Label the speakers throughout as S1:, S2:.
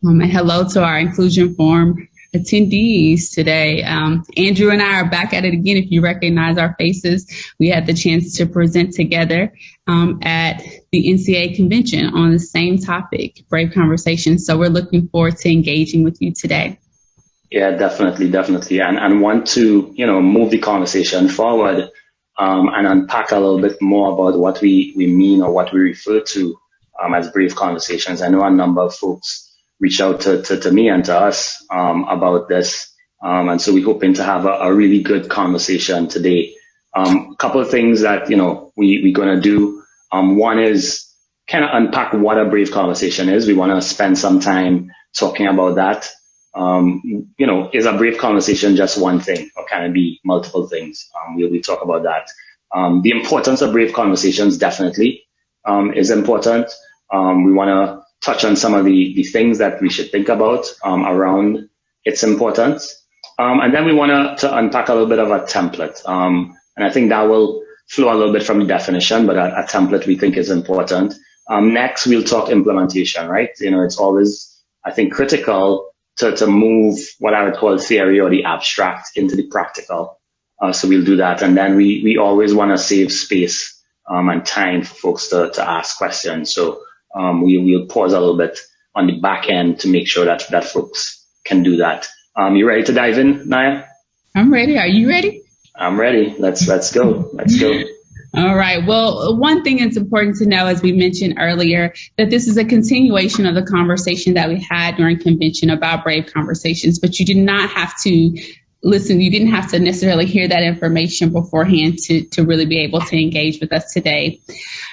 S1: And hello to our Inclusion Forum attendees today. Andrew and I are back at it again. If you recognize our faces, we had the chance to present together at the NCAA convention on the same topic, Brave Conversations. So we're looking forward to engaging with you today.
S2: Yeah, definitely. And want to, move the conversation forward and unpack a little bit more about what we mean or what we refer to as Brave Conversations. I know a number of folks reach out to me and to us about this. And so we're hoping to have a really good conversation today. A couple of things that, we're going to do. One is kind of unpack what a Brave Conversation is. We want to spend some time talking about that. Is a Brave Conversation just one thing, or can it be multiple things? We'll talk about that. The importance of Brave Conversations definitely is important. We want to touch on some of the things that we should think about around its importance. And then we want to unpack a little bit of a template. And I think that will flow a little bit from the definition, but a template we think is important. Next, we'll talk implementation, right? It's always, I think, critical to move what I would call theory or the abstract into the practical. So we'll do that. And then we always want to save space and time for folks to ask questions. So we'll pause a little bit on the back end to make sure that folks can do that. You ready to dive in, Naya?
S1: I'm ready. Are you ready?
S2: I'm ready. Let's go.
S1: All right. Well, one thing that's important to know, as we mentioned earlier, that this is a continuation of the conversation that we had during convention about Brave Conversations, but you did not have to listen. You didn't have to necessarily hear that information beforehand to really be able to engage with us today.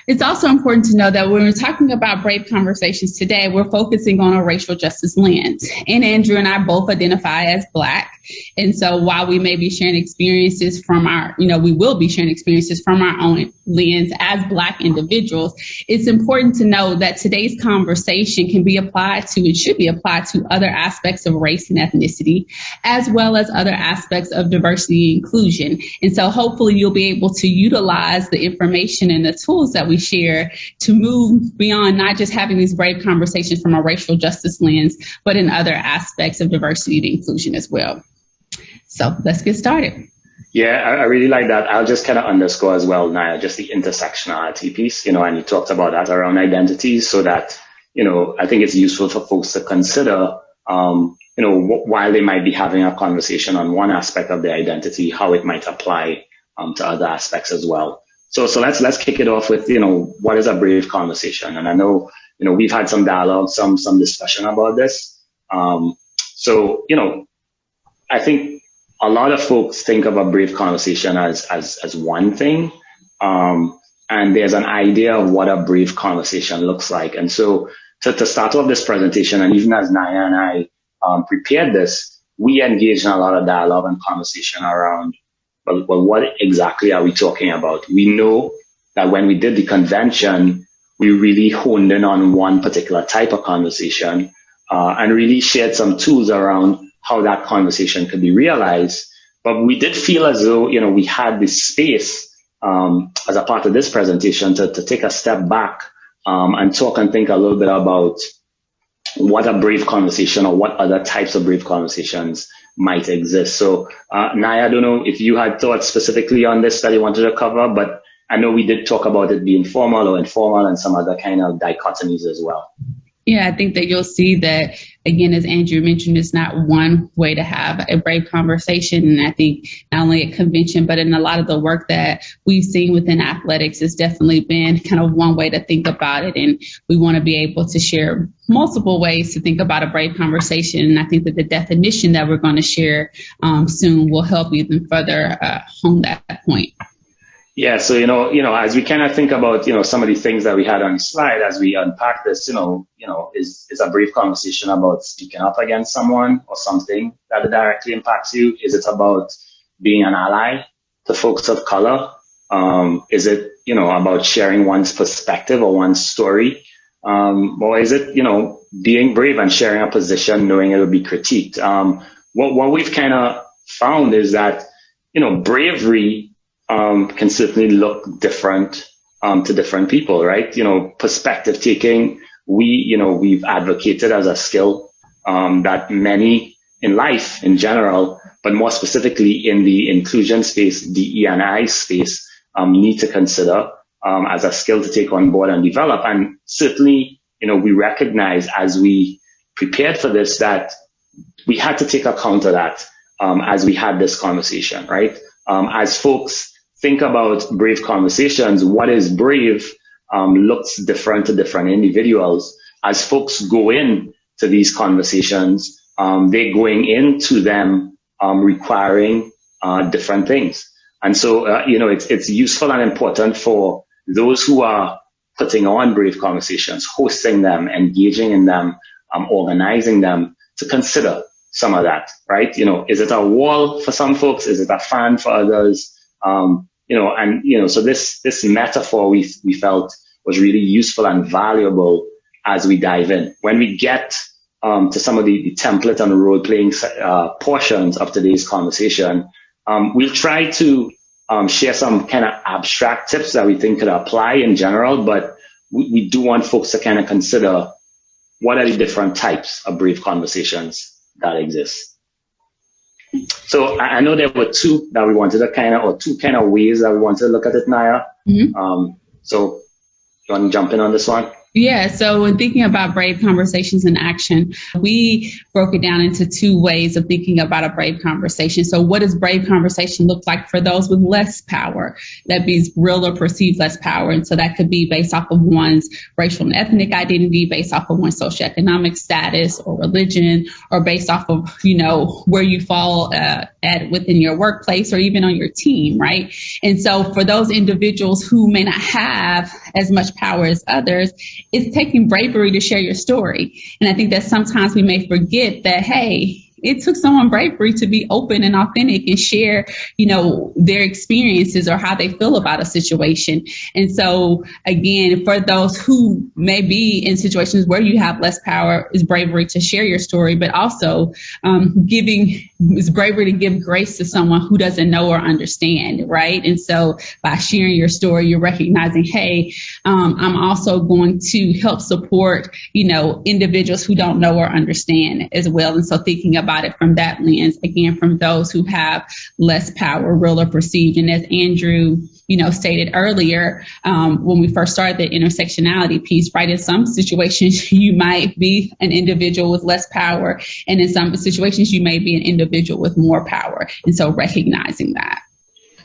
S1: It's also important to know that when we're talking about Brave Conversations today, we're focusing on a racial justice lens. And Andrew and I both identify as Black. And so while we may be sharing experiences from we will be sharing experiences from our own lens as Black individuals, it's important to know that today's conversation can be applied to, it should be applied to other aspects of race and ethnicity, as well as other aspects of diversity and inclusion. And so hopefully you'll be able to utilize the information and the tools that we share to move beyond not just having these brave conversations from a racial justice lens, but in other aspects of diversity and inclusion as well. So let's get started.
S2: Yeah, I really like that. I'll just kind of underscore as well, Naya, just the intersectionality piece, and you talked about that around identities so that, I think it's useful for folks to consider, while they might be having a conversation on one aspect of their identity, how it might apply to other aspects as well. So let's kick it off with, what is a brave conversation? And I know, we've had some dialogue, some discussion about this. So, I think a lot of folks think of a brave conversation as one thing. And there's an idea of what a brave conversation looks like. And so to start off this presentation, and even as Naya and I prepared this, we engaged in a lot of dialogue and conversation around, well, what exactly are we talking about? We know that when we did the convention, we really honed in on one particular type of conversation and really shared some tools around how that conversation could be realized. But we did feel as though, we had this space as a part of this presentation to take a step back and talk and think a little bit about what a brave conversation or what other types of brave conversations might exist. So, Naya, I don't know if you had thoughts specifically on this that you wanted to cover, but I know we did talk about it being formal or informal and some other kind of dichotomies as well.
S1: Yeah, I think that you'll see that, again, as Andrew mentioned, it's not one way to have a brave conversation. And I think not only at convention, but in a lot of the work that we've seen within athletics, it's definitely been kind of one way to think about it. And we want to be able to share multiple ways to think about a brave conversation. And I think that the definition that we're going to share soon will help even further hone that point.
S2: Yeah, so, as we kind of think about, some of the things that we had on the slide as we unpack this, is a brave conversation about speaking up against someone or something that directly impacts you? Is it about being an ally to folks of color? Is it, about sharing one's perspective or one's story? Or is it, being brave and sharing a position knowing it will be critiqued? What we've kind of found is that, bravery can certainly look different to different people, right? Perspective taking, we've advocated as a skill that many in life in general, but more specifically in the inclusion space, DE&I space, need to consider as a skill to take on board and develop. And certainly, we recognize as we prepared for this that we had to take account of that as we had this conversation, right? As folks think about brave conversations, what is brave looks different to different individuals. As folks go in to these conversations, they're going into them requiring different things. And so, it's useful and important for those who are putting on brave conversations, hosting them, engaging in them, organizing them, to consider some of that, right? Is it a wall for some folks? Is it a fan for others? So this metaphor we felt was really useful and valuable as we dive in. When we get to some of the template and role-playing portions of today's conversation, we'll try to share some kind of abstract tips that we think could apply in general, but we do want folks to kind of consider what are the different types of brave conversations that exist. So I know there were two that we wanted to two kind of ways that we wanted to look at it, Naya. Mm-hmm. So you want to jump in on this one?
S1: Yeah, so when thinking about brave conversations in action, we broke it down into two ways of thinking about a brave conversation. So what does brave conversation look like for those with less power? That means real or perceived less power. And so that could be based off of one's racial and ethnic identity, based off of one's socioeconomic status or religion, or based off of, where you fall at within your workplace or even on your team, right? And so for those individuals who may not have as much power as others, it's taking bravery to share your story. And I think that sometimes we may forget that, hey, it took someone bravery to be open and authentic and share, their experiences or how they feel about a situation. And so, again, for those who may be in situations where you have less power, is bravery to share your story, but also is bravery to give grace to someone who doesn't know or understand, right? And so by sharing your story, you're recognizing, hey, I'm also going to help support, individuals who don't know or understand as well. And so thinking about it from that lens, again, from those who have less power, real or perceived. And as Andrew, stated earlier, when we first started the intersectionality piece, right, in some situations, you might be an individual with less power. And in some situations, you may be an individual with more power. And so recognizing that.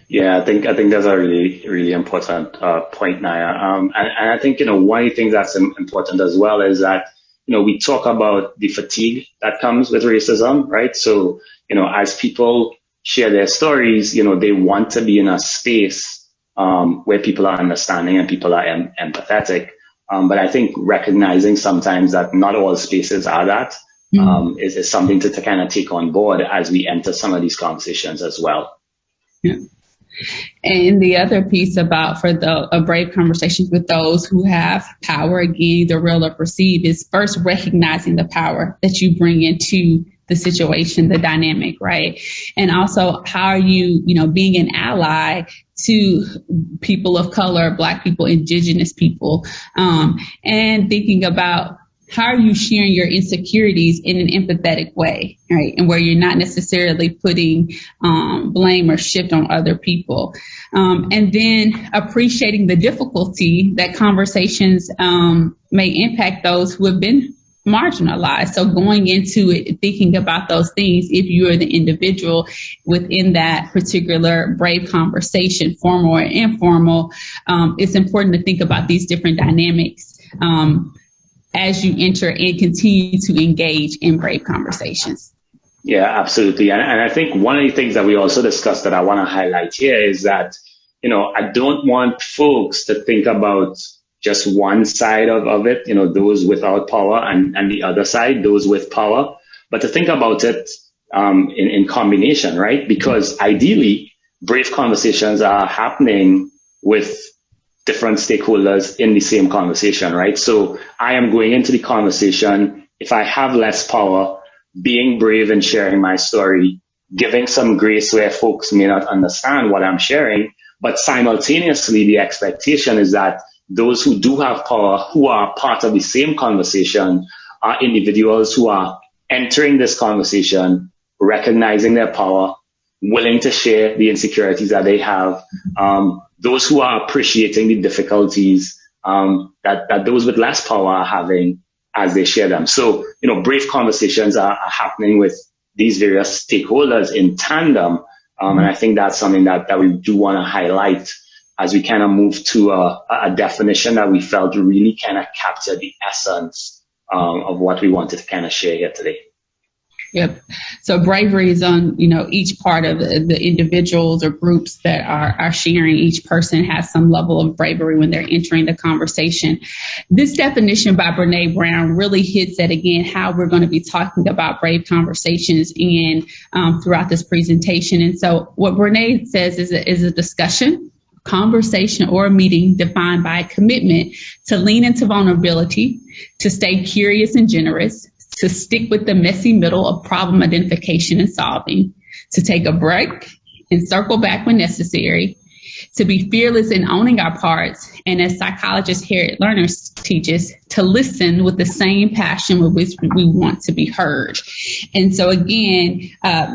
S2: Yeah, I think that's a really, really important point, Naya. And I think, one of the things that's important as well is that, we talk about the fatigue that comes with racism, right? So, as people share their stories, they want to be in a space where people are understanding and people are empathetic. But I think recognizing sometimes that not all spaces are that is something to kind of take on board as we enter some of these conversations as well.
S1: Yeah. And the other piece about for a brave conversation with those who have power, again, either real or perceived, is first recognizing the power that you bring into the situation, the dynamic, right? And also, how are you, being an ally to people of color, Black people, Indigenous people, and thinking about how are you sharing your insecurities in an empathetic way, right? And where you're not necessarily putting blame or shift on other people. And then appreciating the difficulty that conversations may impact those who have been marginalized. So going into it, thinking about those things, if you are the individual within that particular brave conversation, formal or informal, it's important to think about these different dynamics as you enter and continue to engage in brave conversations.
S2: Yeah, absolutely. And I think one of the things that we also discussed that I want to highlight here is that, I don't want folks to think about just one side of it, those without power and the other side, those with power, but to think about it in combination, right? Because ideally, brave conversations are happening with different stakeholders in the same conversation, right? So I am going into the conversation, if I have less power, being brave and sharing my story, giving some grace where folks may not understand what I'm sharing, but simultaneously the expectation is that those who do have power, who are part of the same conversation, are individuals who are entering this conversation, recognizing their power, willing to share the insecurities that they have, those who are appreciating the difficulties that those with less power are having as they share them. So, brave conversations are happening with these various stakeholders in tandem. And I think that's something that we do want to highlight as we kind of move to a definition that we felt really kind of captured the essence of what we wanted to kind of share here today.
S1: Yep. So bravery is on, each part of the individuals or groups that are sharing. Each person has some level of bravery when they're entering the conversation. This definition by Brene Brown really hits at, again, how we're going to be talking about brave conversations and throughout this presentation. And so what Brene says is a discussion, conversation, or a meeting defined by a commitment to lean into vulnerability, to stay curious and generous, to stick with the messy middle of problem identification and solving, to take a break and circle back when necessary, to be fearless in owning our parts, and as psychologist Harriet Lerner teaches, to listen with the same passion with which we want to be heard. And so again,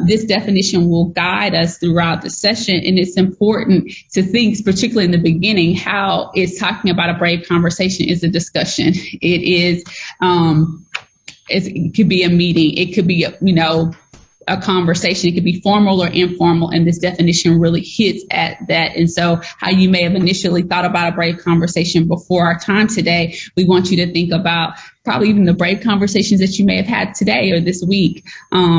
S1: this definition will guide us throughout the session, and it's important to think, particularly in the beginning, how it's talking about a brave conversation is a discussion. It is it could be a meeting. It could be, a conversation. It could be formal or informal. And this definition really hits at that. And so how you may have initially thought about a brave conversation before our time today, we want you to think about probably even the brave conversations that you may have had today or this week,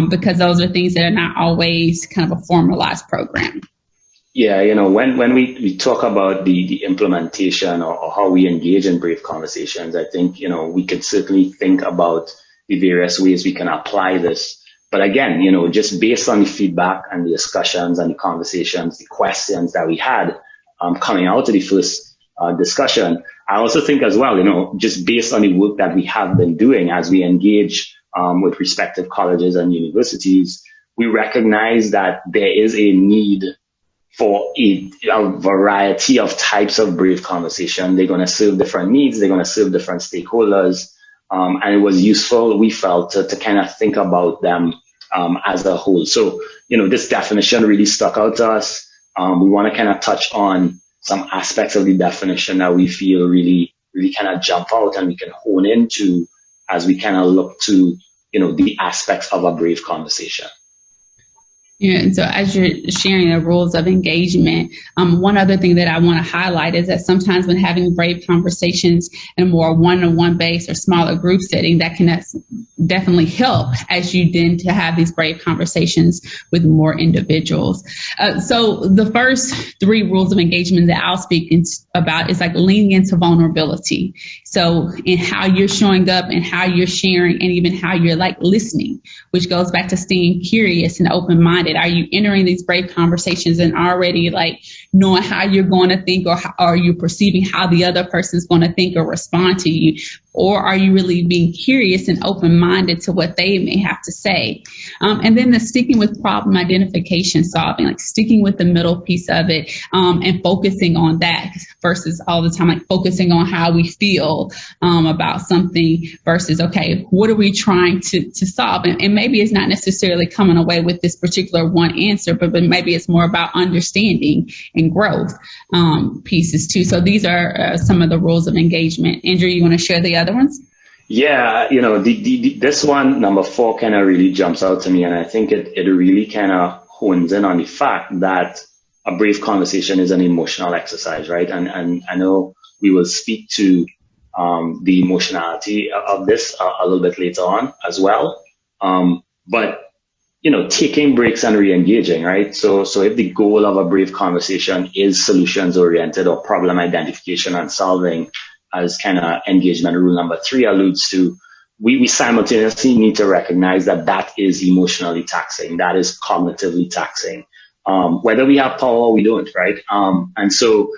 S1: because those are things that are not always kind of a formalized program.
S2: Yeah, when we talk about the implementation or how we engage in brave conversations, I think, we could certainly think about the various ways we can apply this. But again, just based on the feedback and the discussions and the conversations, the questions that we had coming out of the first discussion, I also think as well, just based on the work that we have been doing as we engage with respective colleges and universities, we recognize that there is a need for a variety of types of brave conversation. They're going to serve different needs. They're going to serve different stakeholders. And it was useful, we felt, to kind of think about them as a whole. So, this definition really stuck out to us. We want to kind of touch on some aspects of the definition that we feel really, really kind of jump out and we can hone into as we kind of look to, the aspects of a brave conversation.
S1: Yeah, and so as you're sharing the rules of engagement, one other thing that I want to highlight is that sometimes when having brave conversations in a more one-on-one base or smaller group setting, that can definitely help as you then to have these brave conversations with more individuals. So the first three rules of engagement that I'll speak about is like leaning into vulnerability. So in how you're showing up and how you're sharing and even how you're listening, which goes back to staying curious and open-minded. Are you entering these brave conversations and already knowing how you're going to think, or are you perceiving how the other person's going to think or respond to you? Or are you really being curious and open-minded to what they may have to say? And then the sticking with problem identification, solving, sticking with the middle piece of it, and focusing on that versus all the time, focusing on how we feel about something versus, okay, what are we trying to solve? And maybe it's not necessarily coming away with this particular one answer, but maybe it's more about understanding and growth pieces too. So these are some of the rules of engagement. Andrew, you want to share the other ones?
S2: Yeah, this one, number 4, kind of really jumps out to me. And I think it really kind of hones in on the fact that a brave conversation is an emotional exercise, right? And I know we will speak to the emotionality of this a little bit later on as well. But taking breaks and re-engaging, right? So if the goal of a brave conversation is solutions oriented or problem identification and solving, as kind of engagement rule number 3 alludes to, we simultaneously need to recognize that is emotionally taxing, that is cognitively taxing, whether we have power or we don't, right? And so,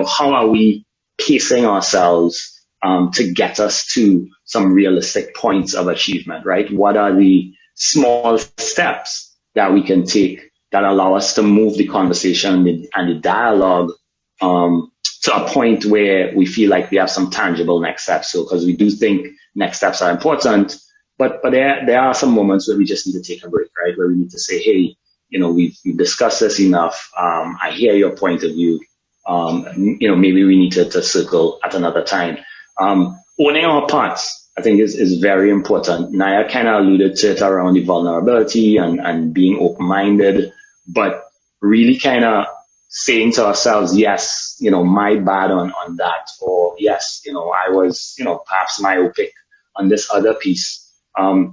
S2: how are we pacing ourselves to get us to some realistic points of achievement, right? What are the small steps that we can take that allow us to move the conversation and the dialogue to a point where we feel like we have some tangible next steps? So, because we do think next steps are important, but there are some moments where we just need to take a break, right? Where we need to say, hey, we've discussed this enough. I hear your point of view. Maybe we need to circle at another time. Owning our parts, I think, is very important. Naya kind of alluded to it around the vulnerability and being open-minded, but really kind of saying to ourselves, yes, my bad on that, or yes, I was, perhaps myopic on this other piece.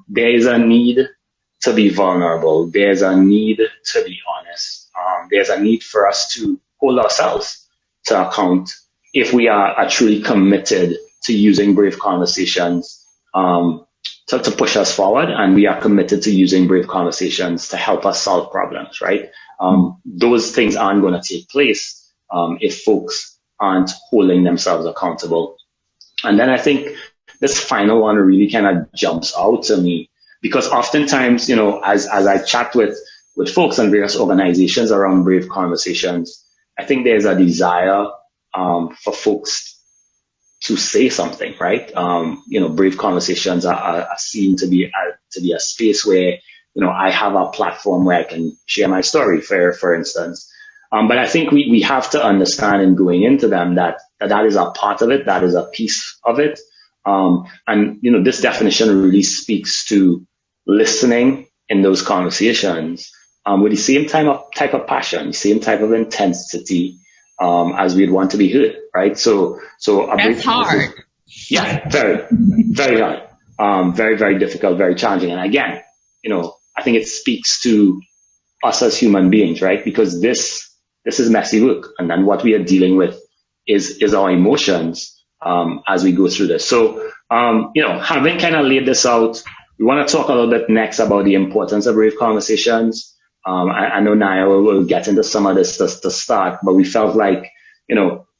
S2: There is a need to be vulnerable. There's a need to be honest. There's a need for us to hold ourselves to account if we are truly committed to using brave conversations to push us forward, and we are committed to using brave conversations to help us solve problems, right? Those things aren't going to take place if folks aren't holding themselves accountable. And then I think this final one really kind of jumps out to me, because oftentimes, as I chat with folks and various organizations around brave conversations, I think there's a desire for folks to say something, right? Brave conversations are seen to be a space where, I have a platform where I can share my story, for instance. But I think we have to understand in going into them that is a part of it, that is a piece of it. And this definition really speaks to listening in those conversations with the same type of passion, same type of intensity as we'd want to be heard, right? So
S1: that's hard.
S2: Yeah, very, very hard. Very, very difficult, very challenging. And again, I think it speaks to us as human beings, right? Because this is messy work, and then what we are dealing with is our emotions as we go through this. So, having kind of laid this out, we want to talk a little bit next about the importance of brave conversations. I know Naya will get into some of this to start, but we felt like,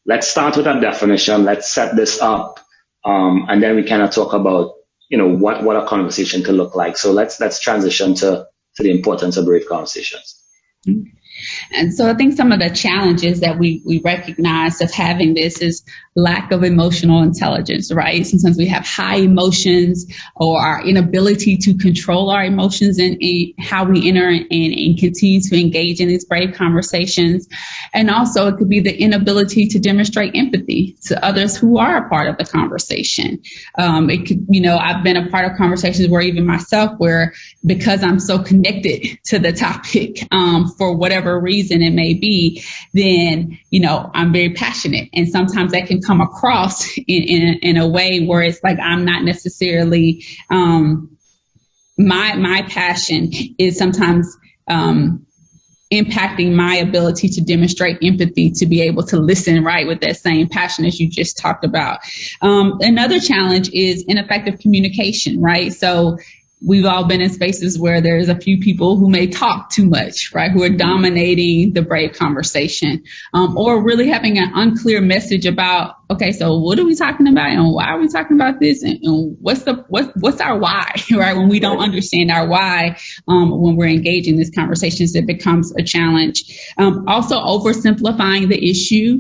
S2: let's start with a definition. Let's set this up. And then we kind of talk about, what a conversation could look like. So let's transition to the importance of brave conversations.
S1: And so I think some of the challenges that we recognize of having this is lack of emotional intelligence, right? Sometimes we have high emotions, or our inability to control our emotions and how we enter and continue to engage in these brave conversations. And also it could be the inability to demonstrate empathy to others who are a part of the conversation. It could, I've been a part of conversations where even myself, where because I'm so connected to the topic, for whatever reason it may be, then, I'm very passionate. And sometimes that can come across in a way where it's like I'm not necessarily, my passion is sometimes impacting my ability to demonstrate empathy, to be able to listen, right, with that same passion as you just talked about. Another challenge is ineffective communication, right? So we've all been in spaces where there's a few people who may talk too much, right, who are dominating the brave conversation, or really having an unclear message about, okay, so what are we talking about, and why are we talking about this, and what's our why, right? When we don't understand our why, when we're engaging these conversations, it becomes a challenge. Also oversimplifying the issue,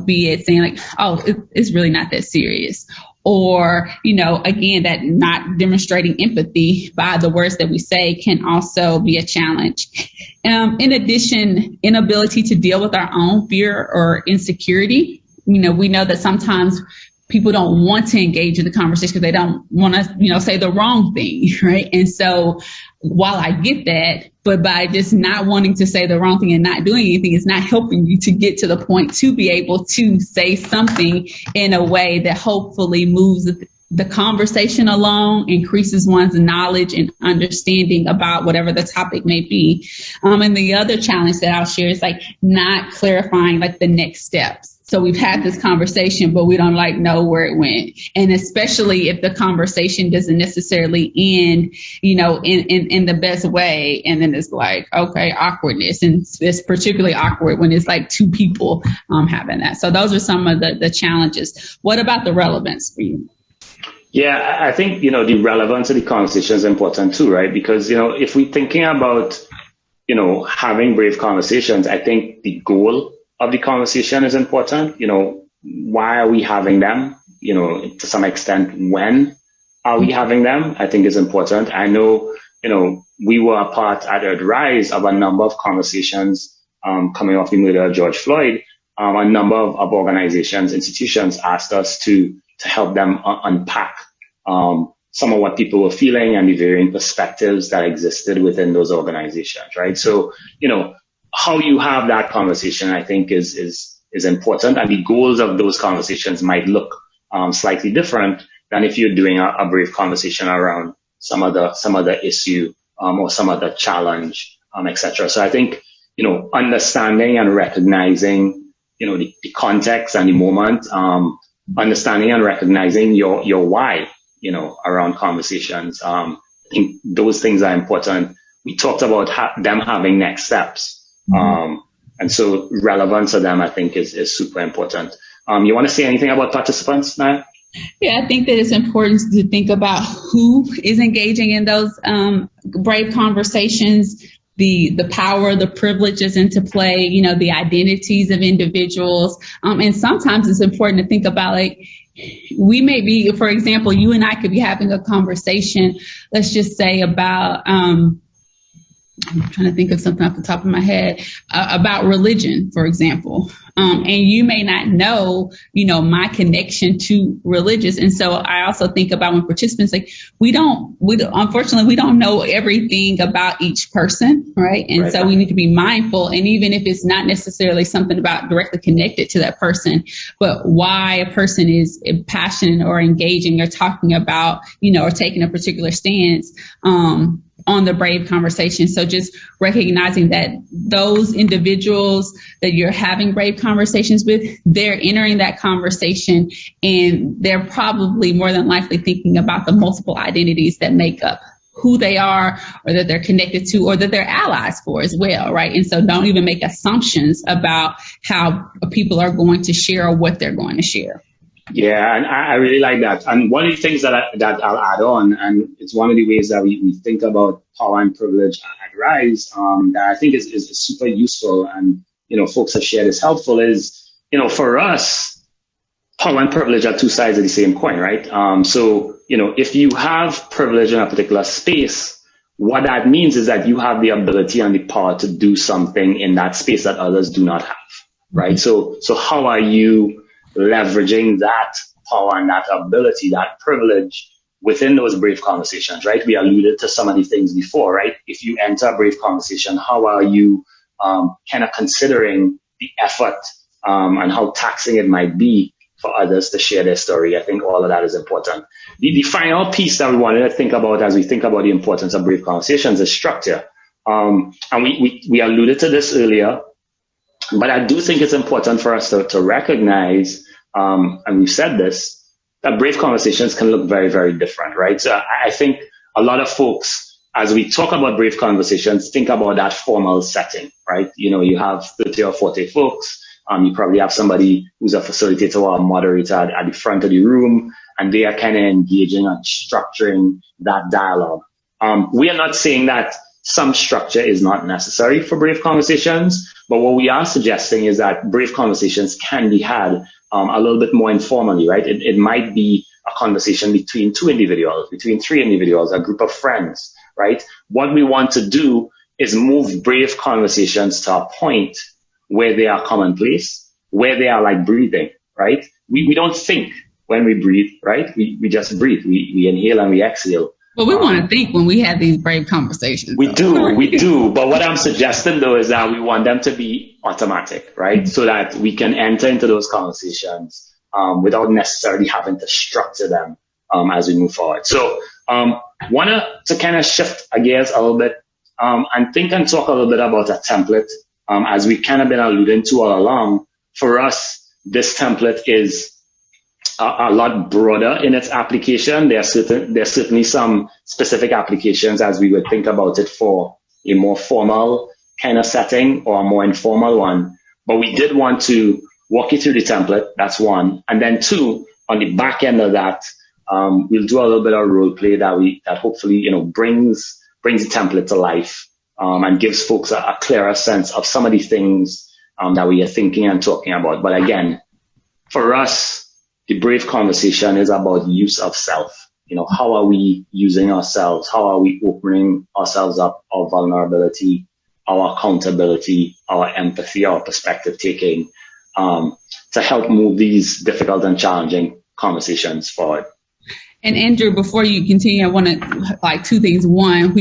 S1: be it saying like, oh, it's really not that serious. Or, again, that not demonstrating empathy by the words that we say can also be a challenge. In addition, inability to deal with our own fear or insecurity. We know that sometimes people don't want to engage in the conversation because they don't want to, say the wrong thing, right? And so while I get that, but by just not wanting to say the wrong thing and not doing anything, it's not helping you to get to the point to be able to say something in a way that hopefully moves the conversation along, increases one's knowledge and understanding about whatever the topic may be. And the other challenge that I'll share is like not clarifying like the next steps. So we've had this conversation, but we don't know where it went. And especially if the conversation doesn't necessarily end, in the best way. And then it's like, okay, awkwardness. And it's particularly awkward when it's like two people having that. So those are some of the challenges. What about the relevance for you?
S2: Yeah, I think, the relevance of the conversation is important too, right? Because, if we're thinking about, having brave conversations, I think the goal of the conversation is important. Why are we having them? To some extent, when are we having them? I think is important. I know, we were a part at Rise of a number of conversations coming off the murder of George Floyd. A number of organizations, institutions asked us to help them unpack some of what people were feeling and the varying perspectives that existed within those organizations, right? So, how you have that conversation, I think, is important, and the goals of those conversations might look slightly different than if you're doing a brief conversation around some other issue or some other challenge, etc. So I think, understanding and recognizing, the context and the moment, understanding and recognizing your why, around conversations. I think those things are important. We talked about them having next steps. And so relevance of them, I think, is super important. You want to say anything about participants, Naya?
S1: Yeah, I think that it's important to think about who is engaging in those brave conversations, the power, the privileges into play, the identities of individuals. And sometimes it's important to think about, like, we may be, for example, you and I could be having a conversation, let's just say about, I'm trying to think of something off the top of my head, about religion, for example. And you may not know, my connection to religious. And so I also think about when participants, like, unfortunately, we don't know everything about each person, right? And right. So we need to be mindful. And even if it's not necessarily something about directly connected to that person, but why a person is passionate or engaging or talking about, or taking a particular stance, on the brave conversation. So just recognizing that those individuals that you're having brave conversations with, they're entering that conversation and they're probably more than likely thinking about the multiple identities that make up who they are, or that they're connected to, or that they're allies for as well, right? And so don't even make assumptions about how people are going to share or what they're going to share.
S2: Yeah, and I really like that. And one of the things that I'll add on, and it's one of the ways that we think about power and privilege at Rise, that I think is super useful, and folks have shared is helpful, is for us, power and privilege are two sides of the same coin, right? So if you have privilege in a particular space, what that means is that you have the ability and the power to do something in that space that others do not have, right? So how are you leveraging that power and that ability, that privilege within those brave conversations, right? We alluded to some of these things before, right? If you enter a brave conversation, how are you kind of considering the effort and how taxing it might be for others to share their story? I think all of that is important. The final piece that we wanted to think about as we think about the importance of brave conversations is structure. And we alluded to this earlier, but I do think it's important for us to recognize, and we've said this, that brave conversations can look very, very different, right? So I think a lot of folks, as we talk about brave conversations, think about that formal setting, right? You have 30 or 40 folks. You probably have somebody who's a facilitator or a moderator at the front of the room, and they are kind of engaging and structuring that dialogue. We are not saying that some structure is not necessary for brave conversations, but what we are suggesting is that brave conversations can be had a little bit more informally, right? It might be a conversation between two individuals, between three individuals, a group of friends, right? What we want to do is move brave conversations to a point where they are commonplace, where they are like breathing, right? We don't think when we breathe, right? We just breathe. We inhale and we exhale.
S1: Well, we want to think when we have these brave conversations.
S2: We do. But what I'm suggesting, though, is that we want them to be automatic, right? So that we can enter into those conversations without necessarily having to structure them as we move forward. So want to kind of shift gears a little bit and think and talk a little bit about a template. As we kind of been alluding to all along, for us, this template is a lot broader in its application. There's certainly some specific applications as we would think about it for a more formal kind of setting or a more informal one. But we did want to walk you through the template. That's one. And then two, on the back end of that, we'll do a little bit of role play that hopefully, brings the template to life and gives folks a clearer sense of some of the things that we are thinking and talking about. But again, for us, the brave conversation is about use of self. how are we using ourselves? How are we opening ourselves up, our vulnerability, our accountability, our empathy, our perspective taking, to help move these difficult and challenging conversations forward.
S1: And Andrew, before you continue, I want to two things. One,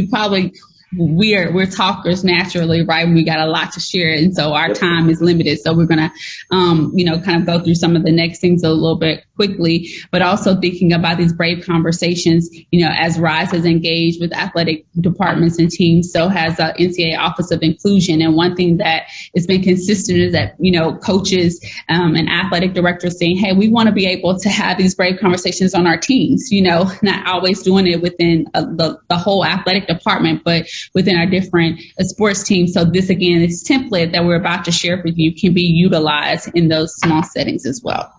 S1: we're talkers naturally, right? We got a lot to share, and so our time is limited. So we're gonna, kind of go through some of the next things a little bit quickly, but also thinking about these brave conversations. As RISE has engaged with athletic departments and teams, so has the NCAA Office of Inclusion. And one thing that has been consistent is that coaches and athletic directors saying, "Hey, we want to be able to have these brave conversations on our teams." Not always doing it within the whole athletic department, but within our different sports teams. So this template that we're about to share with you can be utilized in those small settings as well.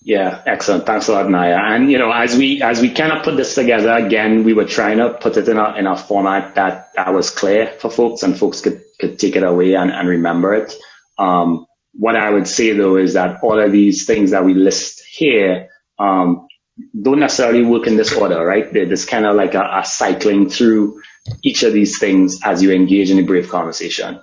S2: Yeah, excellent. Thanks a lot, Naya. And as we kind of put this together again, we were trying to put it in a format that was clear for folks and folks could take it away and remember it. What I would say though is that all of these things that we list here don't necessarily work in this order, right? There's kind of like a cycling through each of these things as you engage in a brave conversation.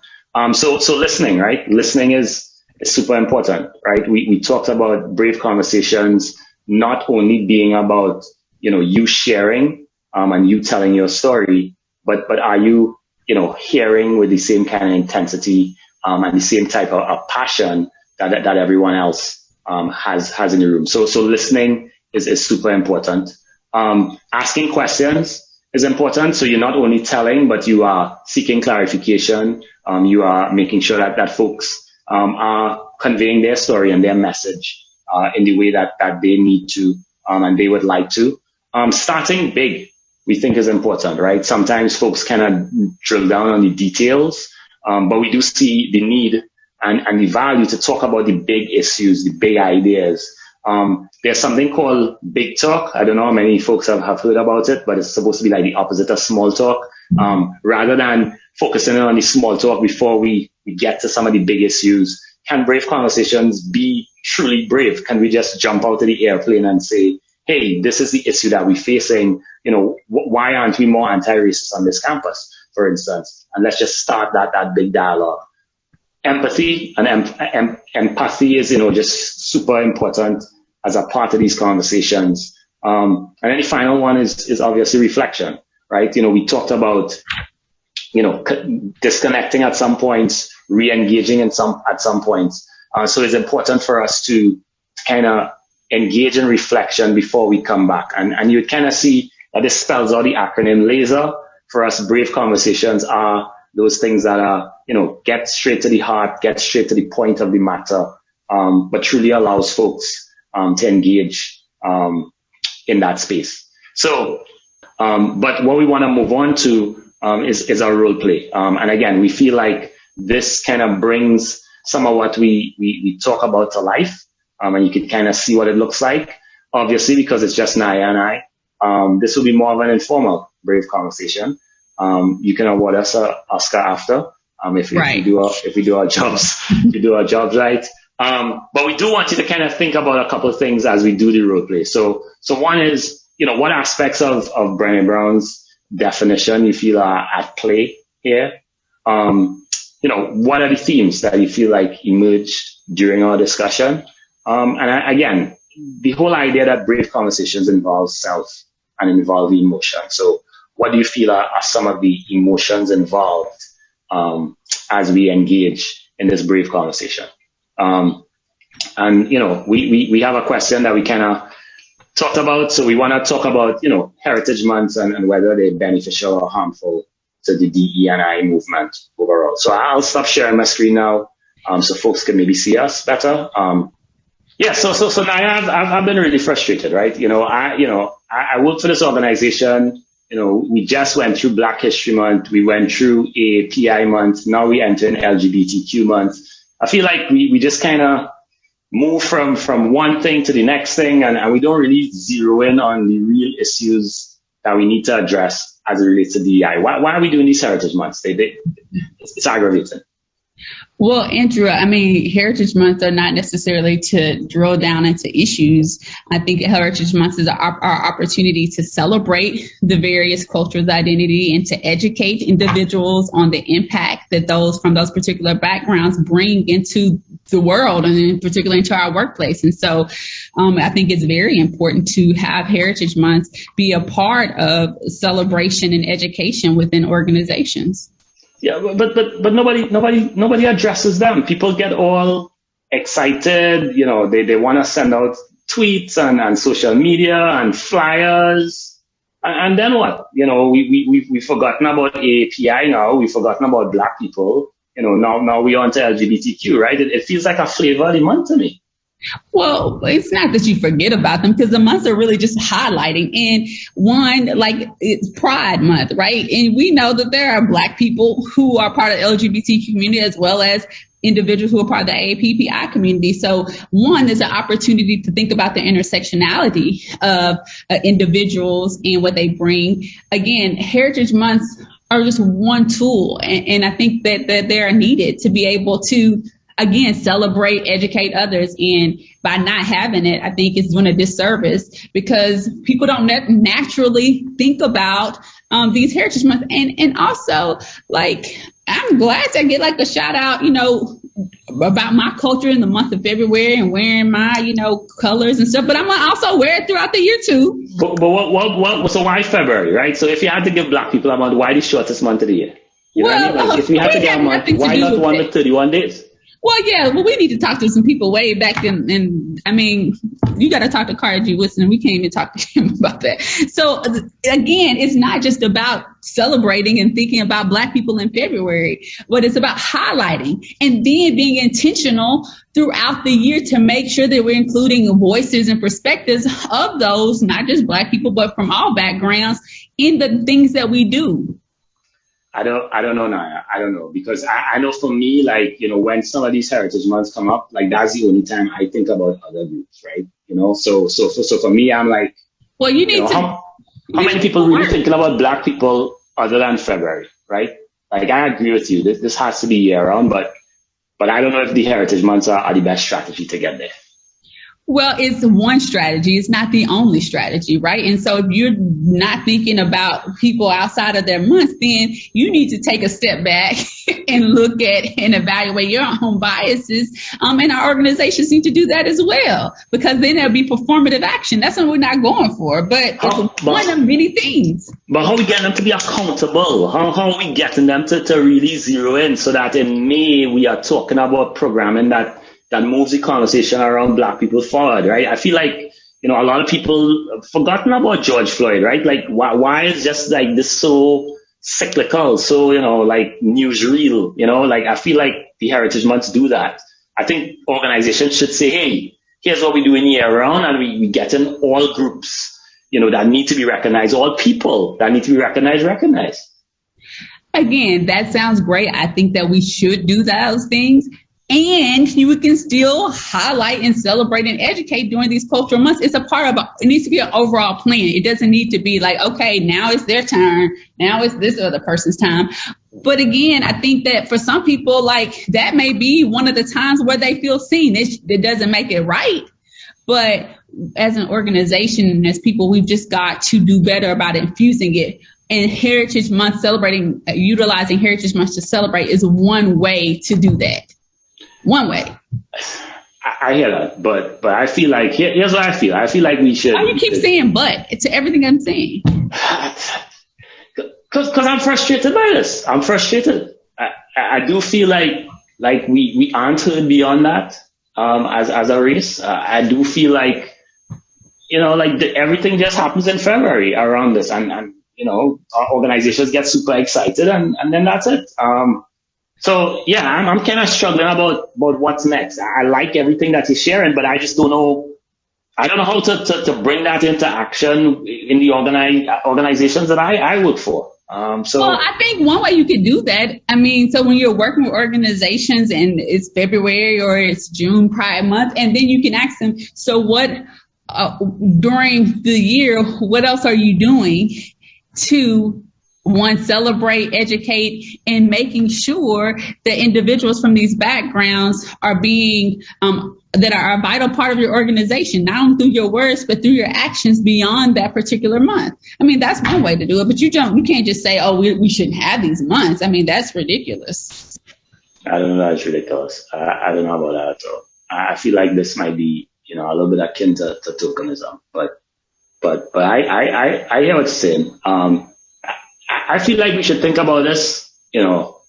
S2: So listening, right? Listening is super important, right? We talked about brave conversations not only being about, you sharing, and you telling your story, but are you, hearing with the same kind of intensity, and the same type of passion that everyone else, has in the room. So listening is super important. Asking questions is important. So you're not only telling, but you are seeking clarification. You are making sure that folks are conveying their story and their message in the way that they need to and they would like to. Starting big, we think is important, right? Sometimes folks kind of drill down on the details, but we do see the need and the value to talk about the big issues, the big ideas. There's something called big talk. I don't know how many folks have heard about it, but it's supposed to be like the opposite of small talk. Rather than focusing on the small talk before we get to some of the big issues, can brave conversations be truly brave? Can we just jump out of the airplane and say, hey, this is the issue that we're facing. Why aren't we more anti-racist on this campus, for instance? And let's just start that big dialogue. Empathy and empathy is, just super important as a part of these conversations. And then the final one is obviously reflection, right? We talked about, disconnecting at some points, re-engaging at some points. So it's important for us to kind of engage in reflection before we come back. And you would kind of see that this spells out the acronym LASER. For us, brave conversations are those things that are, get straight to the heart, get straight to the point of the matter, but truly allows folks to engage in that space. So, but what we want to move on to is our role play. And again, we feel like this kind of brings some of what we talk about to life, and you can kind of see what it looks like. Obviously, because it's just Naya and I, this will be more of an informal brave conversation. You can award us an Oscar after, if we do our jobs, right. But we do want you to kind of think about a couple of things as we do the role play. So one is, what aspects of Brené Brown's definition you feel are at play here? What are the themes that you feel like emerged during our discussion? Again, the whole idea that brave conversations involve self and involve emotion. So what do you feel are some of the emotions involved as we engage in this brave conversation? We have a question that we kind of talked about. So we want to talk about, heritage months and whether they're beneficial or harmful to the DE&I movement overall. So I'll stop sharing my screen now, so folks can maybe see us better. So now I've been really frustrated, right? I work for this organization. We just went through Black History Month. We went through a PI month. Now we enter an LGBTQ month. I feel like we just kind of move from one thing to the next thing, and we don't really zero in on the real issues that we need to address as it relates to DEI. Why are we doing these heritage months? It's aggravating.
S1: Well, Andrew, I mean, Heritage Months are not necessarily to drill down into issues. I think Heritage Months is our opportunity to celebrate the various cultures' identity and to educate individuals on the impact that those from those particular backgrounds bring into the world and in particular into our workplace. And so I think it's very important to have Heritage Months be a part of celebration and education within organizations.
S2: Yeah, but nobody addresses them. People get all excited, they want to send out tweets and social media and flyers. And then what? We've forgotten about API now. We've forgotten about Black people. Now we're on to LGBTQ, right? It feels like a flavor of the month to me.
S1: Well, it's not that you forget about them because the months are really just highlighting. And one, like it's Pride Month, right? And we know that there are Black people who are part of the LGBT community as well as individuals who are part of the APPI community. So one, there's an opportunity to think about the intersectionality of individuals and what they bring. Again, Heritage Months are just one tool. And I think that they're needed to be able to again, celebrate, educate others. And by not having it, I think it's doing a disservice because people don't naturally think about these Heritage Months. And also, like, I'm glad to get like a shout out, about my culture in the month of February and wearing my, colors and stuff. But I'm gonna also wear it throughout the year too.
S2: But so why February, right? So if you had to give Black people a month, why the shortest month of the year? You know what I mean? Like, if we had to give a month, why not one with 31 days?
S1: Well, yeah, we need to talk to some people way back in, and I mean, you got to talk to Carter G. Woodson. We can't even talk to him about that. So again, it's not just about celebrating and thinking about Black people in February, but it's about highlighting and then being intentional throughout the year to make sure that we're including voices and perspectives of those, not just Black people, but from all backgrounds in the things that we do.
S2: I don't know, Naya. I don't know because I know for me, like, when some of these Heritage Months come up, like that's the only time I think about other groups, right? So for me, I'm like,
S1: well, you need to.
S2: How many people really thinking about Black people other than February, right? Like I agree with you. This has to be year round, but I don't know if the Heritage Months are the best strategy to get there.
S1: Well, it's one strategy. It's not the only strategy, right? And so if you're not thinking about people outside of their months, then you need to take a step back and look at and evaluate your own biases. And our organizations need to do that as well, because then there'll be performative action. That's what we're not going for, but it's one of many things.
S2: But how are we getting them to be accountable? How are we getting them to really zero in so that in May we are talking about programming that moves the conversation around Black people forward, right? I feel like, a lot of people have forgotten about George Floyd, right? Like, why is just like this so cyclical, so, like newsreel, like I feel like the Heritage Months do that. I think organizations should say, hey, here's what we do in year round, and we get in all groups, that need to be recognized, all people that need to be recognized.
S1: Again, that sounds great. I think that we should do those things. And you can still highlight and celebrate and educate during these cultural months. It's a part of it needs to be an overall plan. It doesn't need to be like, okay, now it's their turn. Now it's this other person's time. But again, I think that for some people, like that may be one of the times where they feel seen. It doesn't make it right. But as an organization and as people, we've just got to do better about infusing it. And Heritage Month utilizing Heritage Month to celebrate is one way to do that. One way.
S2: I hear that, but I feel like here's what I feel. I feel like we should.
S1: Why you keep saying "but" to everything I'm saying?
S2: Because I'm frustrated by this. I'm frustrated. I do feel like we aren't heard beyond that as a race. I do feel like everything just happens in February around this, and our organizations get super excited, and then that's it. So yeah, I'm kind of struggling about what's next. I like everything that you're sharing, but I just don't know. I don't know how to bring that into action in the organizations that I work for. Well,
S1: I think one way you could do that, so when you're working with organizations and it's February or it's June Pride Month, and then you can ask them, so what, during the year, what else are you doing to celebrate, educate, and making sure that individuals from these backgrounds are being that are a vital part of your organization, not only through your words, but through your actions beyond that particular month. I mean, that's one way to do it, but you can't just say, oh, we shouldn't have these months. I mean, that's ridiculous.
S2: I don't know, that's ridiculous. I don't know about that at all. I feel like this might be, a little bit akin to tokenism, but I hear what you're saying. I feel like we should think about this,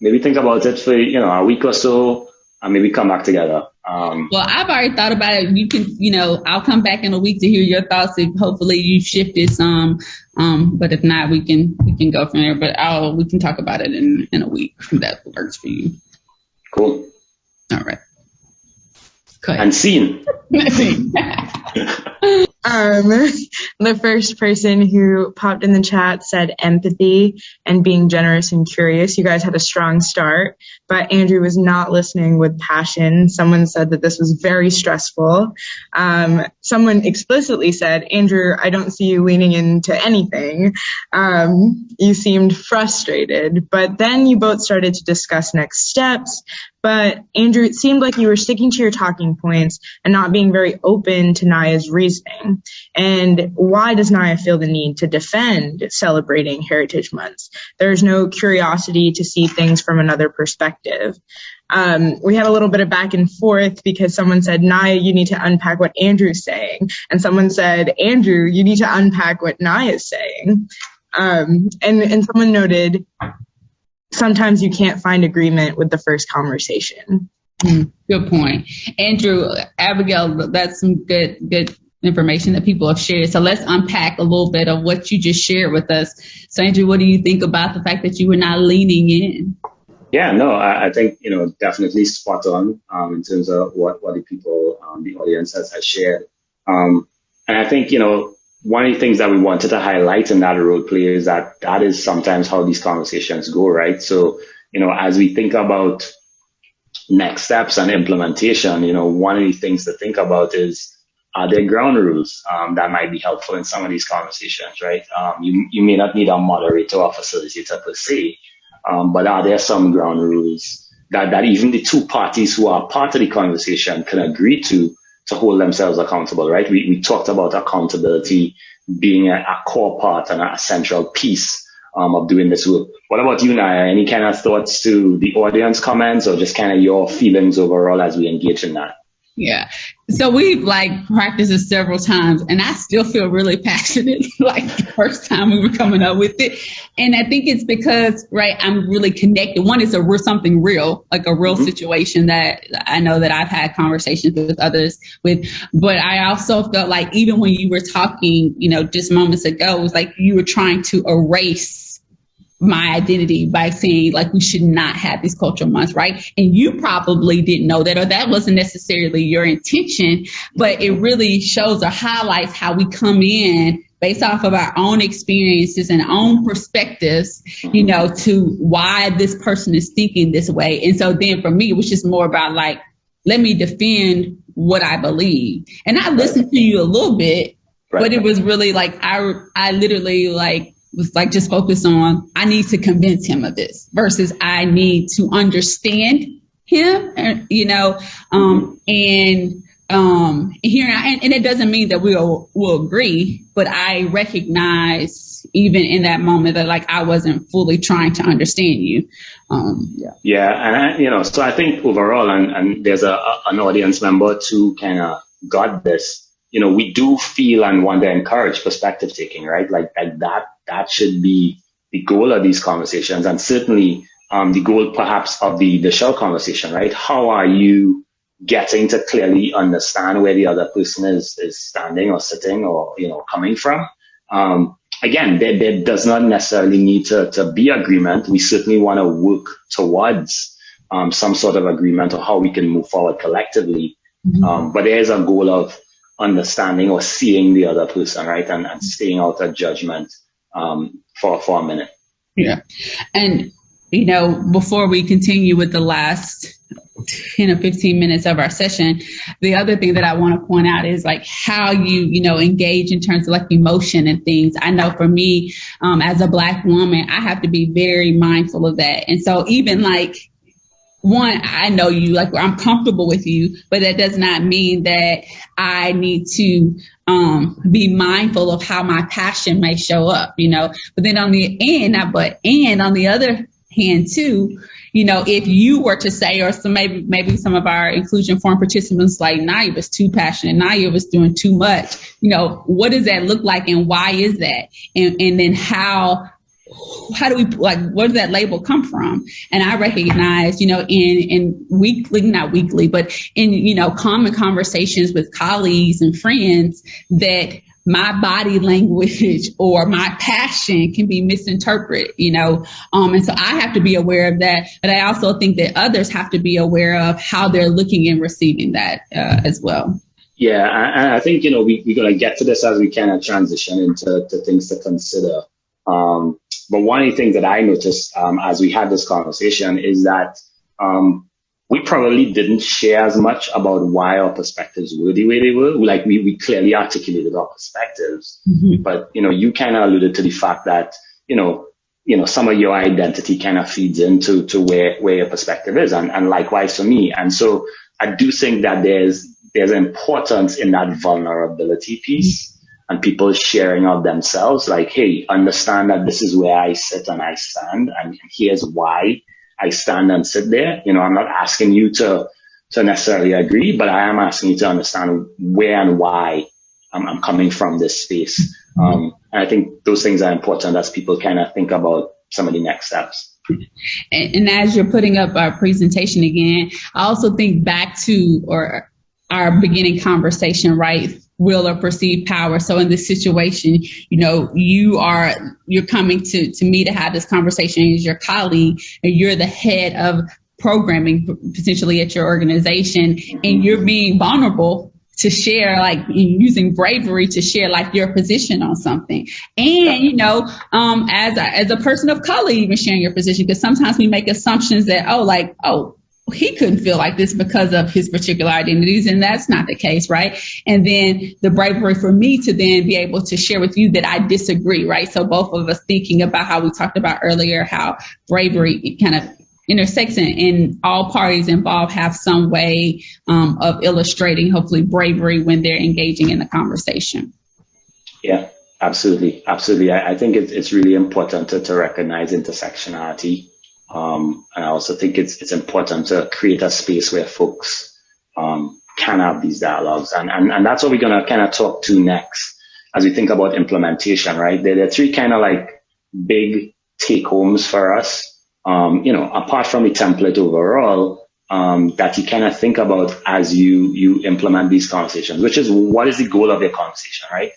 S2: maybe think about it for, a week or so, and maybe come back together.
S1: Well, I've already thought about it. You can, I'll come back in a week to hear your thoughts. If hopefully you've shifted some, but if not, we can go from there. But we can talk about it in a week if that works for you.
S2: Cool.
S1: All right. Go ahead.
S2: And scene.
S3: The first person who popped in the chat said empathy and being generous and curious. You guys had a strong start, but Andrew was not listening with passion. Someone said that this was very stressful. Someone explicitly said, Andrew, I don't see you leaning into anything. You seemed frustrated, but then you both started to discuss next steps. But Andrew, it seemed like you were sticking to your talking points and not being very open to Naya's reasoning. And why does Naya feel the need to defend celebrating Heritage Months? There's no curiosity to see things from another perspective. We had a little bit of back and forth because someone said, Naya, you need to unpack what Andrew's saying. And someone said, Andrew, you need to unpack what Naya's saying. And someone noted, sometimes you can't find agreement with the first conversation.
S1: Good point. Andrew, Abigail, that's some good information that people have shared. So let's unpack a little bit of what you just shared with us. So Andrew, what do you think about the fact that you were not leaning in?
S2: Yeah, no, I think, definitely spot on in terms of what the people, the audience has shared. And I think, one of the things that we wanted to highlight in that role play is that is sometimes how these conversations go, right? So, as we think about next steps and implementation, one of the things to think about is, are there ground rules that might be helpful in some of these conversations, right? You may not need a moderator or facilitator per se, but are there some ground rules that even the two parties who are part of the conversation can agree to hold themselves accountable, right? We talked about accountability being a core part and a central piece of doing this work. What about you, Naya? Any kind of thoughts to the audience comments or just kind of your feelings overall as we engage in that?
S1: Yeah. So we've practiced this several times and I still feel really passionate like the first time we were coming up with it. And I think it's because, right, I'm really connected. One is something real, like a real situation that I know that I've had conversations with others with. But I also felt like even when you were talking, just moments ago, it was like you were trying to erase my identity by saying we should not have these cultural months, right? And you probably didn't know that, or that wasn't necessarily your intention, but it really shows or highlights how we come in based off of our own experiences and own perspectives, to why this person is thinking this way. And so then for me, it was just more about let me defend what I believe. And I listened to you a little bit, but it was really I literally was just focused on, I need to convince him of this versus I need to understand him, and here and it doesn't mean that we'll agree, but I recognize even in that moment that I wasn't fully trying to understand you.
S2: And so I think overall, and there's an audience member too kind of got this. We do feel and want to encourage perspective taking, right? That should be the goal of these conversations, and certainly the goal perhaps of the shell conversation, right? How are you getting to clearly understand where the other person is standing or sitting or coming from? Again, there does not necessarily need to be agreement. We certainly want to work towards some sort of agreement on how we can move forward collectively. But there is a goal of understanding or seeing the other person, right? And staying out of judgment for a minute.
S1: Yeah. And, before we continue with the last 10 or 15 minutes of our session. The other thing that I want to point out is like how you engage in terms of like emotion and things. I know for me, as a Black woman, I have to be very mindful of that. And so even like, one, I know you, like I'm comfortable with you, but that does not mean that I need to be mindful of how my passion may show up, But then on the other hand too, if you were to say, or some maybe some of our inclusion forum participants like Naya was too passionate, Naya was doing too much, what does that look like and why is that? And then how do we, like, where does that label come from? And I recognize, in weekly, not weekly, but in, common conversations with colleagues and friends that my body language or my passion can be misinterpreted, and so I have to be aware of that. But I also think that others have to be aware of how they're looking and receiving that as well.
S2: Yeah, I think, we're going to get to this as we kind of transition into things to consider. But one of the things that I noticed as we had this conversation is that we probably didn't share as much about why our perspectives were the way they were. Like we clearly articulated our perspectives, but you kind of alluded to the fact that some of your identity kind of feeds into where your perspective is, and likewise for me. And so I do think that there's importance in that vulnerability piece. And people sharing of themselves, like, hey, understand that this is where I sit and I stand, and here's why I stand and sit there. I'm not asking you to necessarily agree, but I am asking you to understand where and why I'm coming from this space. And I think those things are important as people kind of think about some of the next steps.
S1: And as you're putting up our presentation again, I also think back to our beginning conversation, right? Will or perceived power. So in this situation, you're coming to me to have this conversation as your colleague, and you're the head of programming potentially at your organization, and you're being vulnerable to share, like using bravery to share like your position on something. And, as a person of color, even sharing your position, because sometimes we make assumptions that, he couldn't feel like this because of his particular identities, and that's not the case, right? And then the bravery for me to then be able to share with you that I disagree, right? So both of us thinking about how we talked about earlier, how bravery kind of intersects and all parties involved have some way of illustrating, hopefully, bravery when they're engaging in the conversation.
S2: Yeah, absolutely. Absolutely. I think it's really important to recognize intersectionality. And I also think it's important to create a space where folks can have these dialogues. And that's what we're going to kind of talk to next as we think about implementation, right? There are three kind of like big take homes for us, apart from the template overall, that you kind of think about as you implement these conversations, which is what is the goal of your conversation, right?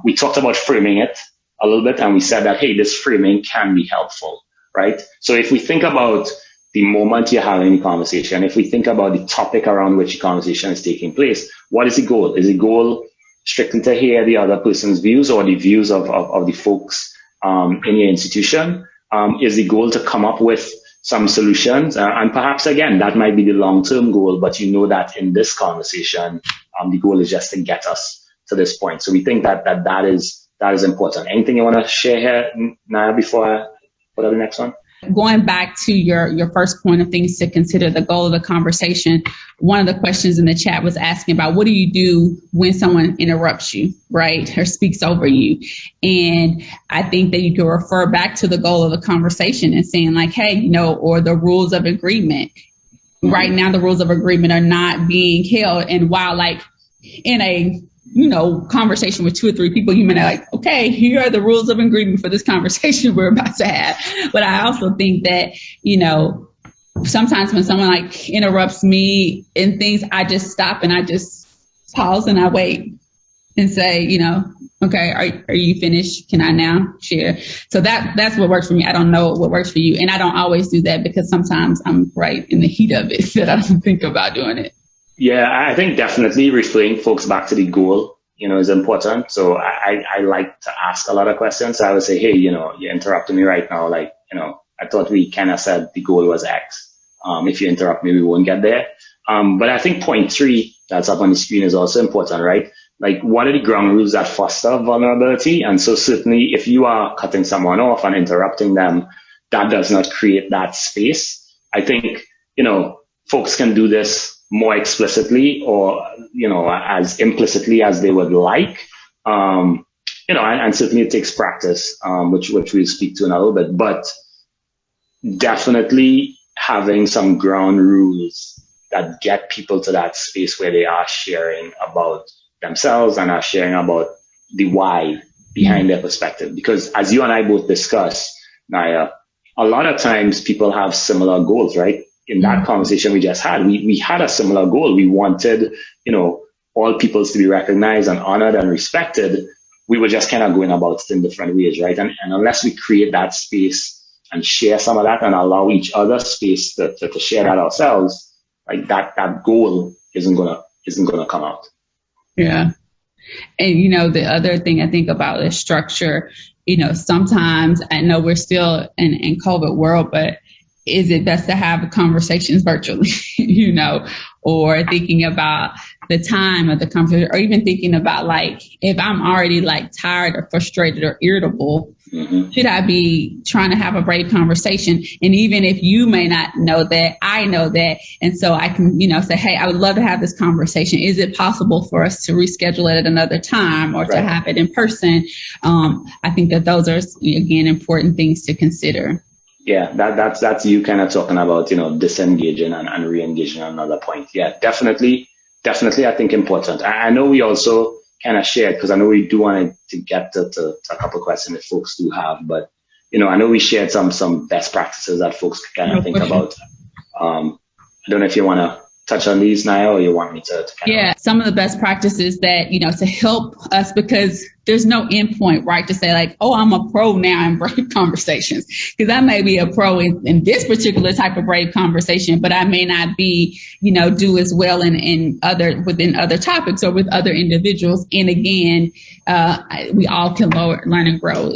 S2: We talked about framing it a little bit, and we said that, hey, this framing can be helpful. Right? So if we think about the moment you're having a conversation, if we think about the topic around which the conversation is taking place, what is the goal? Is the goal strictly to hear the other person's views or the views of the folks in your institution? Is the goal to come up with some solutions? And perhaps, again, that might be the long-term goal, but that in this conversation, the goal is just to get us to this point. So we think that is important. Anything you want to share here, Naya, before I put up the next one?
S1: Going back to your first point of things to consider, the goal of the conversation, one of the questions in the chat was asking about what do you do when someone interrupts you, right, or speaks over you? And I think that you can refer back to the goal of the conversation and saying like, hey, or the rules of agreement. Right now, the rules of agreement are not being held. And while like in a conversation with 2 or 3 people, you may be like, okay, here are the rules of agreement for this conversation we're about to have. But I also think that, sometimes when someone like interrupts me in things, I just stop and I just pause and I wait and say, okay, are you finished? Can I now share? So that's what works for me. I don't know what works for you. And I don't always do that because sometimes I'm right in the heat of it that I don't think about doing it.
S2: Yeah, I think definitely referring folks back to the goal, is important. So I like to ask a lot of questions. So I would say, hey, you interrupted me right now. Like, I thought we kind of said the goal was X. If you interrupt me, we won't get there. But I think point 3 that's up on the screen is also important, right? Like, what are the ground rules that foster vulnerability? And so certainly if you are cutting someone off and interrupting them, that does not create that space. I think, folks can do this more explicitly or, as implicitly as they would like. And certainly it takes practice, which we'll speak to in a little bit, but definitely having some ground rules that get people to that space where they are sharing about themselves and are sharing about the why behind their perspective. Because as you and I both discussed, Naya, a lot of times people have similar goals, right? In that conversation we just had, we had a similar goal. We wanted, all peoples to be recognized and honored and respected. We were just kind of going about it in different ways, right? And unless we create that space and share some of that and allow each other space to share that ourselves, like that goal isn't gonna come out.
S1: Yeah. And, the other thing I think about is structure. Sometimes I know we're still in COVID world, but is it best to have conversations virtually, or thinking about the time of the conversation, or even thinking about if I'm already tired or frustrated or irritable, should I be trying to have a brave conversation? And even if you may not know that, I know that. And so I can, say, hey, I would love to have this conversation. Is it possible for us to reschedule it at another time or to have it in person? I think that those are, again, important things to consider.
S2: Yeah, that's you kind of talking about, disengaging and re-engaging on another point. Yeah, definitely, I think important. I know we also kind of shared, because I know we do want to get to a couple of questions that folks do have, but, I know we shared some best practices that folks can kind of think about. I don't know if you want to touch on these, Naya, or you want me to kind of...
S1: some of the best practices that, to help us, because there's no endpoint, right? To say I'm a pro now in brave conversations, because I may be a pro in this particular type of brave conversation, but I may not be, do as well within other topics or with other individuals. And again, we all can learn and grow.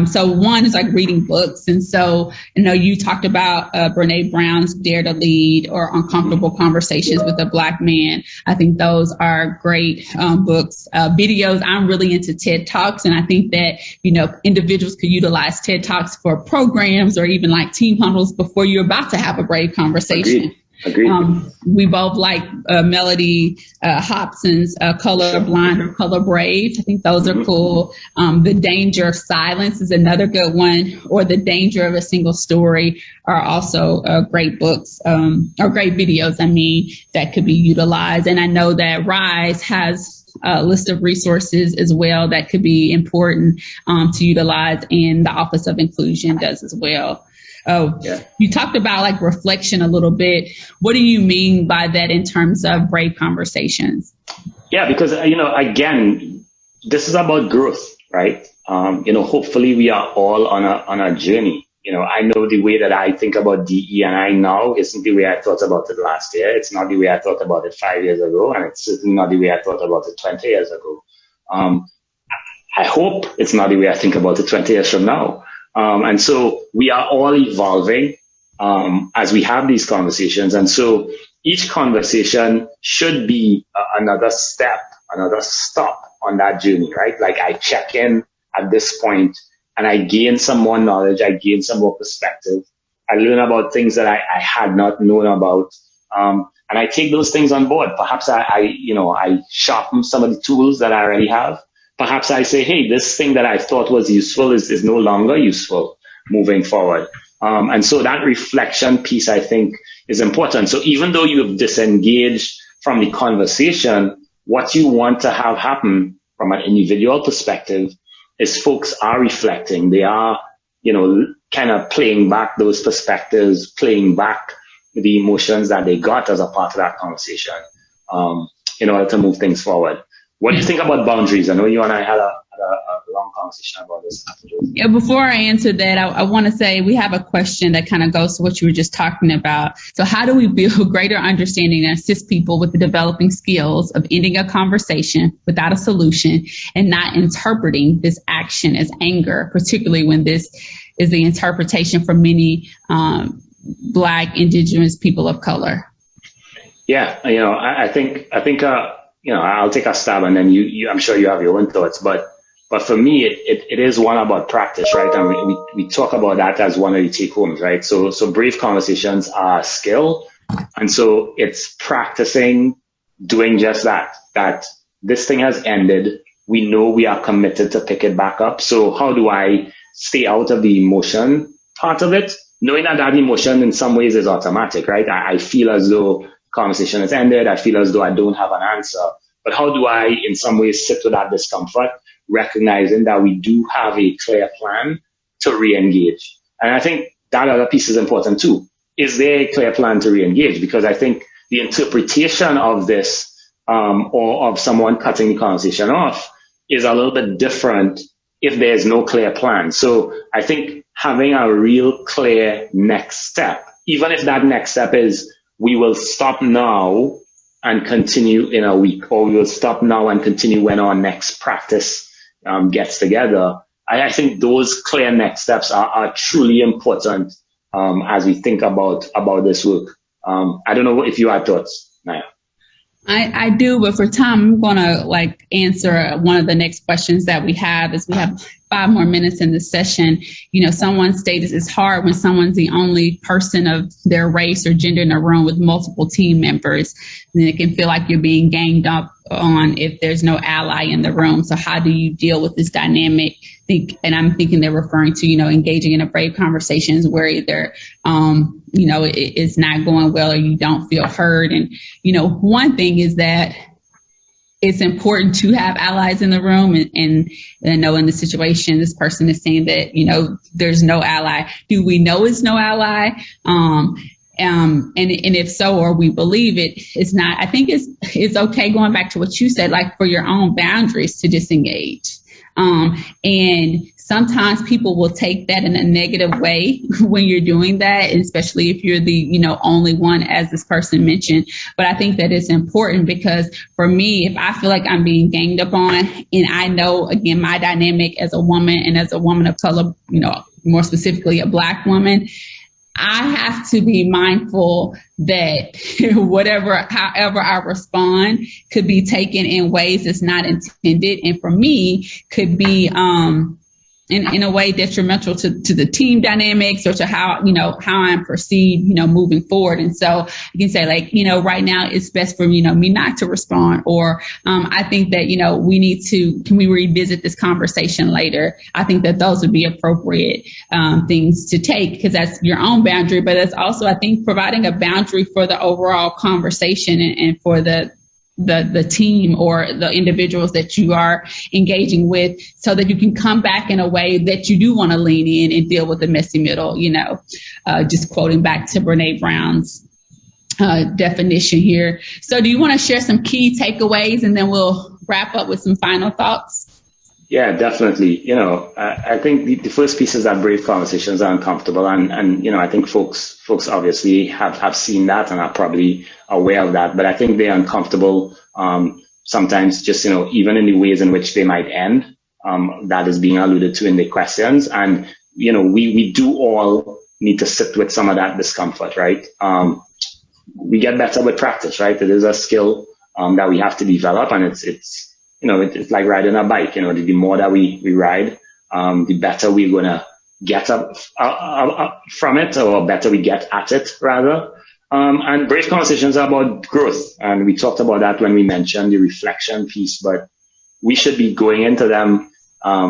S1: So one is reading books. And so, you talked about Brene Brown's Dare to Lead or Uncomfortable Conversations with a Black Man. I think those are great books. Videos, I'm really into TED Talks. And I think that, individuals could utilize TED Talks for programs or even team huddles before you're about to have a brave conversation.
S2: Agreed.
S1: We both like Melody Hobson's Color Blind or Color Brave. I think those are cool. The Danger of Silence is another good one, or The Danger of a Single Story are also great books, or great videos, that could be utilized. And I know that RISE has a list of resources as well that could be important to utilize, and the Office of Inclusion does as well. You talked about reflection a little bit. What do you mean by that in terms of brave conversations?
S2: Yeah, because, again, this is about growth, right? Hopefully we are all on a journey. I know the way that I think about DE&I now isn't the way I thought about it last year. It's not the way I thought about it 5 years ago, and it's certainly not the way I thought about it 20 years ago. I hope it's not the way I think about it 20 years from now. And so we are all evolving as we have these conversations. And so each conversation should be another step, another stop on that journey, right? I check in at this point and I gain some more knowledge. I gain some more perspective. I learn about things that I had not known about. And I take those things on board. Perhaps I sharpen some of the tools that I already have. Perhaps I say, hey, this thing that I thought was useful is no longer useful moving forward. And so that reflection piece, I think, is important. So even though you have disengaged from the conversation, what you want to have happen from an individual perspective is folks are reflecting. They are, kind of playing back those perspectives, playing back the emotions that they got as a part of that conversation, in order to move things forward. What do you think about boundaries? I know you and I had a long conversation about this.
S1: Yeah, before I answer that, I want to say we have a question that kind of goes to what you were just talking about. So how do we build greater understanding and assist people with the developing skills of ending a conversation without a solution and not interpreting this action as anger, particularly when this is the interpretation for many Black, Indigenous people of color?
S2: Yeah, I think, I'll take a stab, and then I'm sure you have your own thoughts, but for me, it is one about practice, right? And we talk about that as one of the take homes, right? So brave conversations are a skill. And so it's practicing doing just that this thing has ended. We know we are committed to pick it back up. So how do I stay out of the emotion part of it? Knowing that emotion in some ways is automatic, right? I feel as though conversation has ended. I feel as though I don't have an answer. But how do I, in some ways, sit with that discomfort, recognizing that we do have a clear plan to re-engage? And I think that other piece is important too. Is there a clear plan to re-engage? Because I think the interpretation of this, or of someone cutting the conversation off, is a little bit different if there's no clear plan. So I think having a real clear next step, even if that next step is we will stop now and continue in a week, or we will stop now and continue when our next practice gets together. I think those clear next steps are truly important as we think about this work. I don't know if you have thoughts, Naya.
S1: I do, but for time, I'm going to answer one of the next questions that we have as we have 5 more minutes in the session. Someone stated it's hard when someone's the only person of their race or gender in a room with multiple team members. And it can feel like you're being ganged up on if there's no ally in the room. So how do you deal with this dynamic? And I'm thinking they're referring to, engaging in a brave conversations where either, it's not going well or you don't feel heard. And, one thing is that it's important to have allies in the room, and know in the situation, this person is saying that, there's no ally. Do we know it's no ally? And if so, or we believe it's not, I think it's okay, going back to what you said, for your own boundaries to disengage. And sometimes people will take that in a negative way when you're doing that, especially if you're the, only one, as this person mentioned. But I think that it's important because for me, if I feel like I'm being ganged up on, and I know, again, my dynamic as a woman and as a woman of color, more specifically a Black woman, I have to be mindful that however I respond could be taken in ways that's not intended. And for me, could be, in a way detrimental to the team dynamics or to how I'm perceived, moving forward. And so you can say right now it's best for me not to respond, or, I think that, can we revisit this conversation later? I think that those would be appropriate, things to take, because that's your own boundary, but it's also, I think, providing a boundary for the overall conversation and for the team or the individuals that you are engaging with, so that you can come back in a way that you do want to lean in and deal with the messy middle, just quoting back to Brene Brown's definition here. So do you want to share some key takeaways, and then we'll wrap up with some final thoughts?
S2: Yeah, definitely. I think the first piece is that brave conversations are uncomfortable. And I think folks obviously have seen that and are probably aware of that. But I think they're uncomfortable sometimes just, even in the ways in which they might end. That is being alluded to in the questions. And, we do all need to sit with some of that discomfort, right? We get better with practice, right? It is a skill that we have to develop, and it's it's like riding a bike. The more that we ride, the better we're going to get up from it, or better we get at it, rather. And brave conversations are about growth. And we talked about that when we mentioned the reflection piece, but we should be going into them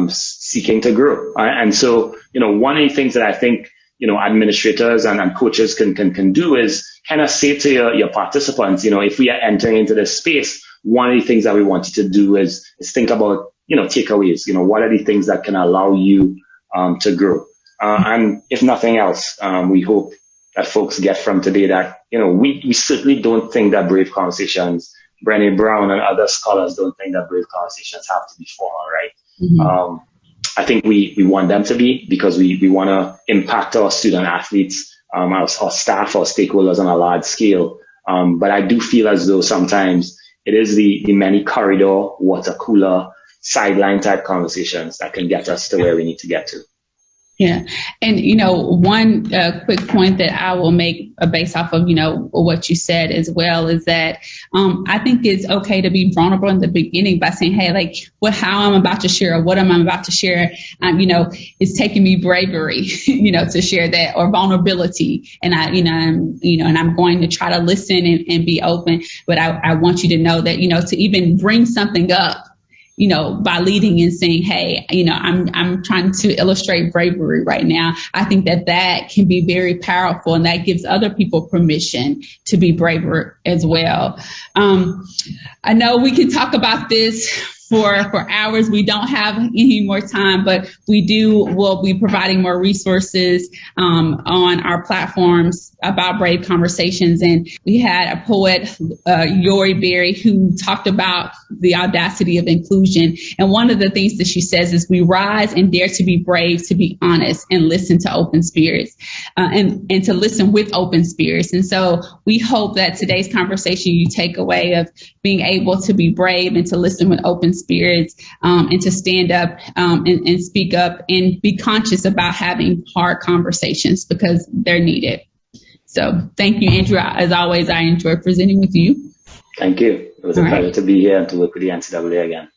S2: seeking to grow. And so, one of the things that I think, administrators and coaches can do is kind of say to your participants, if we are entering into this space, one of the things that we want you to do is think about, takeaways. What are the things that can allow you to grow? And if nothing else, we hope that folks get from today that, we certainly don't think that brave conversations, Brené Brown and other scholars don't think that brave conversations have to be formal, right? Mm-hmm. I think we want them to be, because we want to impact our student athletes, our staff, our stakeholders on a large scale. But I do feel as though sometimes it is the many corridor, water cooler, sideline type conversations that can get us to where we need to get to.
S1: Yeah. And, one quick point that I will make based off of, what you said as well is that I think it's okay to be vulnerable in the beginning by saying, hey, like how I'm about to share or what I'm about to share, it's taking me bravery, to share that, or vulnerability. And I'm going to try to listen and be open. But I want you to know that, to even bring something up, by leading and saying, hey, I'm trying to illustrate bravery right now. I think that can be very powerful, and that gives other people permission to be braver as well. I know we can talk about this for hours. We don't have any more time, but we'll be providing more resources on our platforms about Brave Conversations. And we had a poet, Yori Berry, who talked about the audacity of inclusion. And one of the things that she says is we rise and dare to be brave, to be honest, and listen to open spirits, and to listen with open spirits. And so we hope that today's conversation, you take away of being able to be brave and to listen with open spirits, and to stand up and speak up and be conscious about having hard conversations because they're needed. So thank you, Andrew. As always, I enjoy presenting with you.
S2: Thank you. It was a pleasure to be here and to work with the NCAA again.